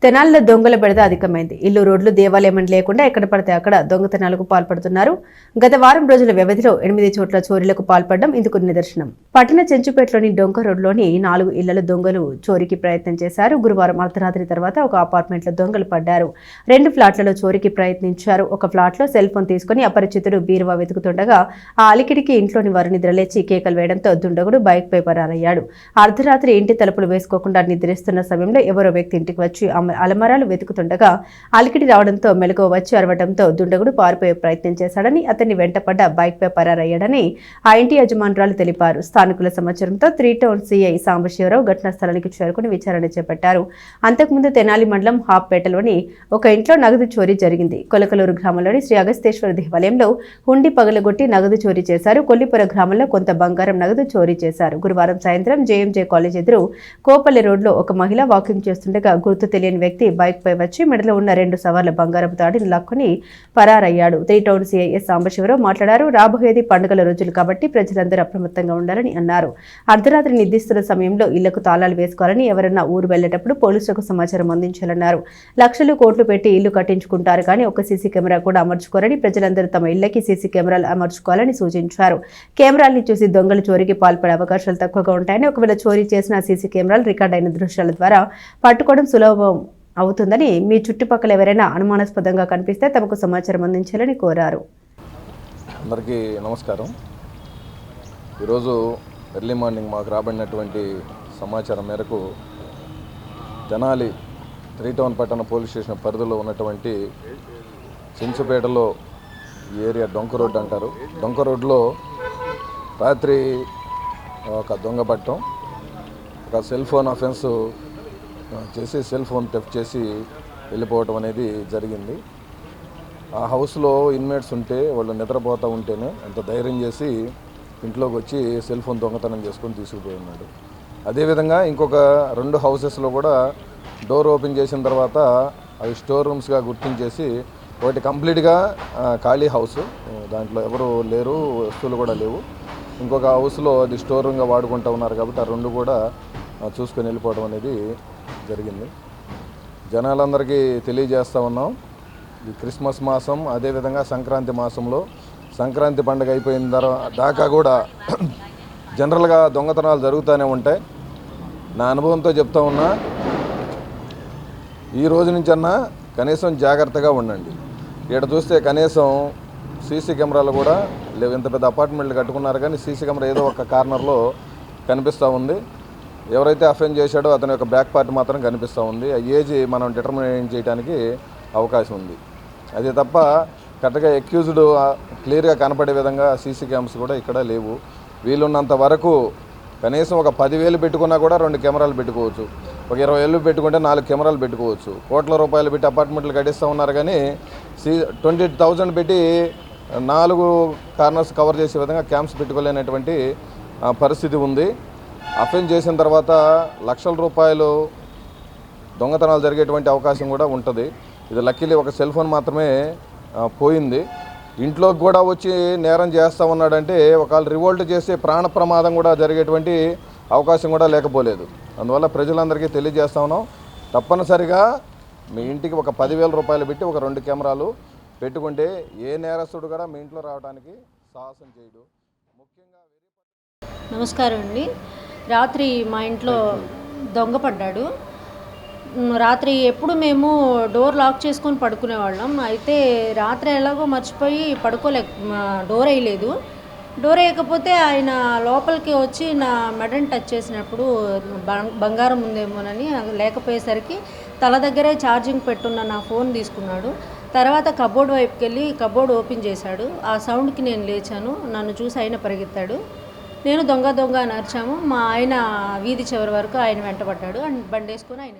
తెనాలిలో దొంగల బెడద అధికమైంది. ఇల్లు, రోడ్లు, దేవాలయం లేకుండా ఎక్కడ పడితే అక్కడ దొంగతనాలకు పాల్పడుతున్నారు. గత వారం రోజుల వ్యవధిలో 8 చోట్ల చోరీలకు పాల్పడడం ఇందుకు నిదర్శనం. పట్టణ చెంచుపేటలోని డొంక రోడ్లోని 4 ఇళ్లలో దొంగలు చోరీకి ప్రయత్నం చేశారు. గురువారం అర్ధరాత్రి తర్వాత ఒక అపార్ట్మెంట్లో దొంగలు పడ్డారు. 2 ఫ్లాట్లలో చోరీకి ప్రయత్నించారు. ఒక ఫ్లాట్లో సెల్ ఫోన్ తీసుకుని అపరిచితుడు బీరువా వెతుకుతుండగా ఆ అలికిడికి ఇంట్లోని వారు నిద్రలేచి కేకలు వేయడంతో దుండగుడు బైక్పై పరారయ్యాడు. అర్ధరాత్రి ఇంటి తలుపులు వేసుకోకుండా నిద్రిస్తున్న సమయంలో ఎవరో వ్యక్తి ఇంటికి వచ్చి అలమరాలు వెతుకుతుండగా అలికిడి రావడంతో మెలకువ వచ్చి అరవడంతో దుండగుడు పారిపోయే ప్రయత్నం చేశాడని, అతన్ని వెంటపడ్డ బైక్పై పరారయ్యాడని ఆ ఇంటి యజమానురాలు తెలిపారు. స్థానికుల సమాచారంతో 3 టౌన్ సీఐ సాంబశివరావు ఘటనా స్థలానికి చేరుకుని విచారణ చేపట్టారు. అంతకుముందు తెనాలి మండలం హాప్పేటలోని ఒక ఇంట్లో నగదు చోరీ జరిగింది. కొలకలూరు గ్రామంలోని శ్రీ అగస్తేశ్వర దేవాలయంలో హుండీ పగలగొట్టి నగదు చోరీ చేశారు. కొల్లిపుర గ్రామంలో కొంత బంగారం నగదు చోరీ చేశారు. గురువారం సాయంత్రం జేఎంజే కాలేజ్ ఎదురు కోపల్లి రోడ్లో ఒక మహిళ వాకింగ్ చేస్తుండగా గుర్తు తెలియని వ్యక్తి బైక్ పై వచ్చి మెడలో ఉన్న 2 సవర్ల బంగారపు తాడిని లాక్కుని పరారయ్యాడు. 3 టౌన్ సీఐ సాంబశివరావు మాట్లాడారు. రాబోయేది పండుగల రోజులు కాబట్టి ప్రజలందరూ అప్రమత్తంగా ఉండాలని అన్నారు. అర్ధరాత్రి నిద్రిస్తున్న సమయంలో ఇళ్లకు తాళాలు వేసుకోవాలని, ఎవరన్నా ఊరు వెళ్లేటప్పుడు పోలీసులకు సమాచారం అందించాలన్నారు. లక్షలు కోట్లు పెట్టి ఇల్లు కట్టించుకుంటారు కానీ ఒక సీసీ కెమెరా కూడా అమర్చుకోరని, ప్రజలందరూ తమ ఇళ్లకి సీసీ కెమెరాలు అమర్చుకోవాలని సూచించారు. కెమెరాల్ని చూసి దొంగలు చోరీకి పాల్పడే అవకాశాలు తక్కువగా ఉంటాయని, ఒకవేళ చోరీ చేసిన సీసీ కెమెరాలు రికార్డ్ అయిన దృశ్యాల ద్వారా పట్టుకోవడం సులభం అవుతుందని, మీ చుట్టుపక్కల ఎవరైనా అనుమానాస్పదంగా కనిపిస్తే తమకు సమాచారం అందించాలని కోరారు. అందరికీ నమస్కారం. ఈరోజు ఎర్లీ మార్నింగ్ మాకు రాబడినటువంటి సమాచారం మేరకు తెనాలి 3 టౌన్ పట్టణ పోలీస్ స్టేషన్ పరిధిలో ఉన్నటువంటి చెంచుపేటలో ఈ ఏరియా డొంక రోడ్ అంటారు. డొంక రోడ్లో రాత్రి ఒక దొంగ పట్టం, ఒక సెల్ ఫోన్ అఫెన్స్ చేసి సెల్ ఫోన్ టెఫ్ట్ చేసి వెళ్ళిపోవటం అనేది జరిగింది. ఆ హౌస్లో ఇన్మేట్స్ ఉంటే వాళ్ళు నిద్రపోతూ ఉంటేనే అంత ధైర్యం చేసి ఇంట్లోకి వచ్చి సెల్ ఫోన్ దొంగతనం చేసుకొని తీసుకుపోయి ఉన్నాడు. అదేవిధంగా ఇంకొక 2 హౌసెస్లో కూడా డోర్ ఓపెన్ చేసిన తర్వాత అవి స్టోర్ రూమ్స్గా గుర్తించేసి, ఒకటి కంప్లీట్గా ఖాళీ హౌస్, దాంట్లో ఎవరు లేరు, వస్తువులు కూడా లేవు. ఇంకొక హౌస్లో అది స్టోర్ రూమ్గా వాడుకుంటూ ఉన్నారు కాబట్టి ఆ 2 కూడా చూసుకొని వెళ్ళిపోవడం అనేది జరిగింది. జనాలందరికీ తెలియజేస్తూ ఉన్నాం, ఈ క్రిస్మస్ మాసం అదేవిధంగా సంక్రాంతి మాసంలో సంక్రాంతి పండుగ అయిపోయిన దాకా కూడా జనరల్గా దొంగతనాలు జరుగుతూనే ఉంటాయి. నా అనుభవంతో చెప్తా ఉన్నా, ఈ రోజు నుంచన్నా కనీసం జాగ్రత్తగా ఉండండి. ఇక్కడ చూస్తే కనీసం సీసీ కెమెరాలు కూడా లేవు. ఇంత పెద్ద అపార్ట్మెంట్లు కట్టుకున్నారు కానీ సీసీ కెమెరా ఏదో ఒక కార్నర్లో కనిపిస్తూ ఉంది. ఎవరైతే అఫెన్స్ చేశాడో అతని యొక్క బ్యాక్ పార్ట్ మాత్రం కనిపిస్తూ ఉంది. ఆ ఏజ్ మనం డిటర్మినేట్ చేయడానికి అవకాశం ఉంది. అదే తప్ప కరెక్ట్గా అక్యూజ్డ్ క్లియర్గా కనపడే విధంగా సీసీ క్యామ్స్ కూడా ఇక్కడ లేవు. వీలున్నంత వరకు కనీసం ఒక 10,000 పెట్టుకున్నా కూడా 2 కెమెరాలు పెట్టుకోవచ్చు. ఒక 20,000 పెట్టుకుంటే 4 కెమెరాలు పెట్టుకోవచ్చు. కోట్ల రూపాయలు పెట్టి అపార్ట్మెంట్లు కట్టిస్తూ ఉన్నారు కానీ 20,000 పెట్టి 4 కార్నర్స్ కవర్ చేసే విధంగా క్యామ్స్ పెట్టుకోలేనటువంటి పరిస్థితి ఉంది. అఫెన్స్ చేసిన తర్వాత లక్షల రూపాయలు దొంగతనాలు జరిగేటువంటి అవకాశం కూడా ఉంటుంది. ఇది లక్కీలీ ఒక సెల్ ఫోన్ మాత్రమే పోయింది. ఇంట్లోకి కూడా వచ్చి నేరం చేస్తూ ఉన్నాడంటే ఒకవేళ రివోల్ట్ చేసే ప్రాణ ప్రమాదం కూడా జరిగేటువంటి అవకాశం కూడా లేకపోలేదు. అందువల్ల ప్రజలందరికీ తెలియజేస్తా ఉన్నాం, తప్పనిసరిగా మీ ఇంటికి ఒక 10,000 రూపాయలు పెట్టి ఒక 2 కెమెరాలు పెట్టుకుంటే ఏ నేరస్తుడు కూడా మీ ఇంట్లో రావడానికి సాహసం చేయడు. ముఖ్యంగా నమస్కారం అండి. రాత్రి మా ఇంట్లో దొంగ పడ్డాడు. రాత్రి ఎప్పుడు మేము డోర్ లాక్ చేసుకొని పడుకునేవాళ్ళం. అయితే రాత్రి ఎలాగో మర్చిపోయి డోర్ వేయలేదు. డోర్ వేయకపోతే ఆయన లోపలికి వచ్చి నా మెడని టచ్ చేసినప్పుడు బంగారం ఉందేమోనని, లేకపోయేసరికి తల దగ్గరే ఛార్జింగ్ పెట్టున్న నా ఫోన్ తీసుకున్నాడు. తర్వాత కబోర్డ్ వైపుకి వెళ్ళి కబోర్డ్ ఓపెన్ చేశాడు. ఆ సౌండ్కి నేను లేచాను. నన్ను చూసి ఆయన పరిగెత్తాడు. నేను దొంగ దొంగ అని అరిచాము. మా ఆయన వీధి చివరి వరకు ఆయన వెంటబడ్డాడు. బండి వేసుకొని ఆయన